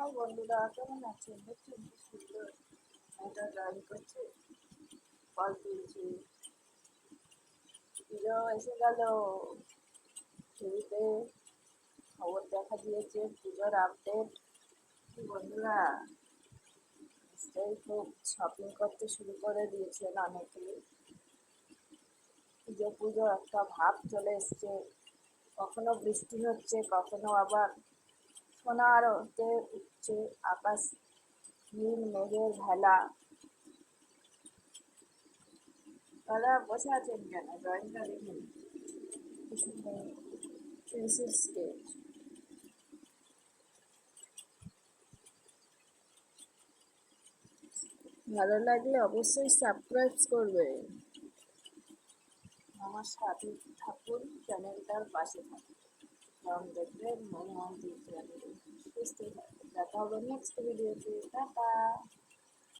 High বন্ধুরা, কেমন আছেন? দেখছেন কি সুন্দর একটা ড্রয়িং করছে, ফল তুলছে। পুজো এসে গেল, টিভিতে খবর দেখা দিয়েছে পুজোর আপডেট। বন্ধুরা নিশ্চয়ই খুব শপিং করতে শুরু করে দিয়েছেন অনেকেই। পুজো পুজো একটা ভাব চলে এসছে, কখনো বৃষ্টি হচ্ছে, কখনো আবার সোনার হতে উঠছে আকাশ, নীল মেঘের ভেলা। দাদা বসে আছেন কেন? ড্রয়িংটা দেখুন, কি সুন্দর পেন্সিল স্কেচ। ভালো লাগলে অবশ্যই সাবস্ক্রাইব করবে, আমার সাথে থাকুন, চ্যানেলটার পাশে থাকুন, কারণ দেখবেন মনে মন দিতে সুস্থ থাকবে। দেখা হবে নেক্সট ভিডিওতে। টাটা।